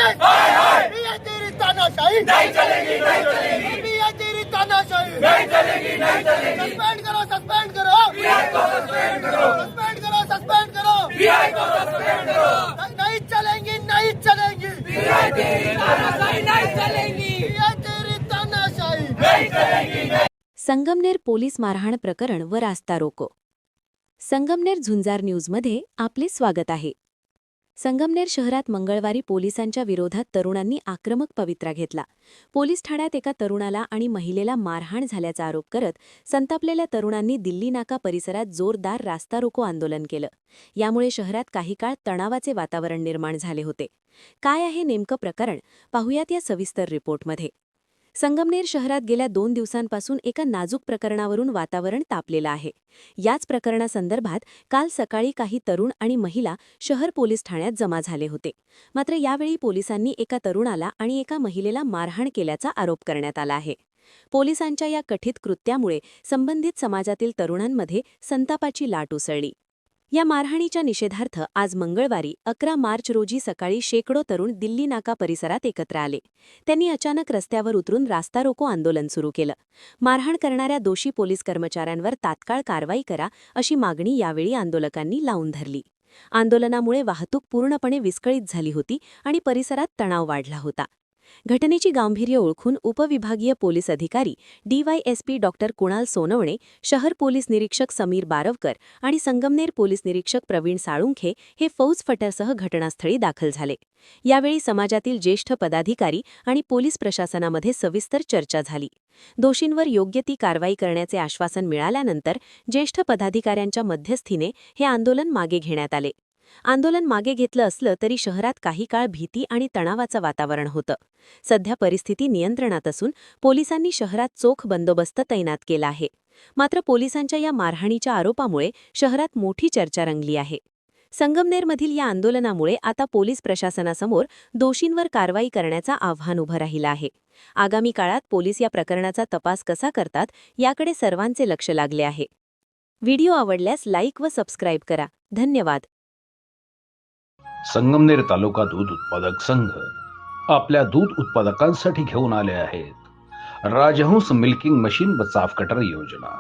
Police भी है तेरी तानाशाही नहीं चलेगी, नहीं चलेगी। भी है तेरी तानाशाही नहीं चलेगी, नहीं चलेगी। सस्पेंड करो, सस्पेंड करो, सस्पेंड करो, सस्पेंड करो, सस्पेंड करो, सस्पेंड करो। नहीं चलेंगी, नहीं चलेंगी, भी है तेरी तानाशाही नहीं चलेगी, भी है तेरी तानाशाही नहीं चलेगी। संगमनेर पोलीस मारहाण प्रकरण व रास्ता रोको. संगमनेर झुंजार न्यूजमध्ये आपले स्वागत आहे. संगमनेर शहरात मंगळवारी पोलिसांच्या विरोधात तरुणांनी आक्रमक पवित्रा घेतला. पोलीस ठाण्यात एका तरुणाला आणि महिलेला मारहाण झाल्याचा आरोप करत संतापलेल्या तरुणांनी दिल्ली नाका परिसरात जोरदार रास्ता रोको आंदोलन केलं. यामुळे शहरात काही काळ तणावाचे वातावरण निर्माण झाले होते. काय आहे नेमकं प्रकरण, पाहुयात या सविस्तर रिपोर्टमध्ये. संगमनेर शहरात गेल्या 2 दिवसांपासून एका नाजूक प्रकरणावरून वातावरण तापलेलं आहे. याच प्रकरणासंदर्भात काल सकाळी काही तरुण आणि महिला शहर पोलीस ठाण्यात जमा झाले होते. मात्र यावेळी पोलिसांनी एका तरुणाला आणि एका महिलेला मारहाण केल्याचा आरोप करण्यात आला आहे. पोलिसांच्या या कथित कृत्यामुळे संबंधित समाजातील तरुणांमध्ये संतापाची लाट उसळली. या मारहाणीच्या निषेधार्थ आज मंगळवारी 11 मार्च रोजी सकाळी शेकडो तरुण दिल्ली नाका परिसरात एकत्र आले. त्यांनी अचानक रस्त्यावर उतरून रास्ता रोको आंदोलन सुरू केलं. मारहाण करणाऱ्या दोषी पोलीस कर्मचाऱ्यांवर तात्काळ कारवाई करा अशी मागणी यावेळी आंदोलकांनी लावून धरली. आंदोलनामुळे वाहतूक पूर्णपणे विस्कळीत झाली होती आणि परिसरात तणाव वाढला होता. घटनेची गांभीर्य ओळखून उपविभागीय पोलीस अधिकारी DYSP डॉ. कुणाल सोनवणे, शहर पोलीस निरीक्षक समीर बारवकर आणि संगमनेर पोलीस निरीक्षक प्रवीण साळुंखे हे फौज फटरसह घटनास्थळी दाखल झाले. यावेळी समाजातील ज्येष्ठ पदाधिकारी आणि पोलीस प्रशासनामध्ये सविस्तर चर्चा झाली. दोषींवर योग्य ती कारवाई करण्याचे आश्वासन मिळाल्यानंतर ज्येष्ठ पदाधिकाऱ्यांच्या मध्यस्थीने हे आंदोलन मागे घेण्यात आले. आंदोलन मागे घेतलं असलं तरी शहरात काही काळ भीती आणि तणावाचं वातावरण होतं. सध्या परिस्थिती नियंत्रणात असून पोलिसांनी शहरात चोख बंदोबस्त तैनात केला आहे. मात्र पोलिसांच्या या मारहाणीच्या आरोपामुळे शहरात मोठी चर्चा रंगली आहे. संगमनेरमधील या आंदोलनामुळे आता पोलीस प्रशासनासमोर दोषींवर कारवाई करण्याचं आव्हान उभं राहिलं आहे. आगामी काळात पोलीस या प्रकरणाचा तपास कसा करतात याकडे सर्वांचे लक्ष लागले आहे. व्हिडिओ आवडल्यास लाईक व सबस्क्राईब करा. धन्यवाद. संगमनेर तालुका दूध उत्पादक संघ आपल्या दूध उत्पादकांसाठी घेऊन आले आहेत राजहंस मिल्किंग मशीन व चाफ कटर योजना.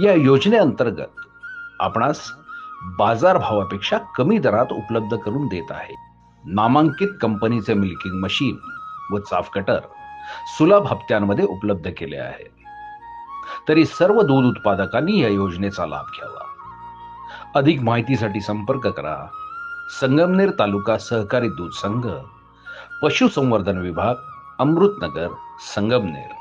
या योजनेअंतर्गत आपणास बाजार भावापेक्षा कमी दरात उपलब्ध करून देत आहे. नामांकित कंपनीचे मिल्किंग मशीन व चाफ कटर सुलभ हप्त्यांमध्ये उपलब्ध केले आहे. तरी सर्व दूध उत्पादकांनी या योजनेचा लाभ घ्यावा. अधिक माहितीसाठी संपर्क करा संगमनेर तालुका सहकारी दूध संघ, पशुसंवर्धन विभाग, अमृतनगर, संगमनेर.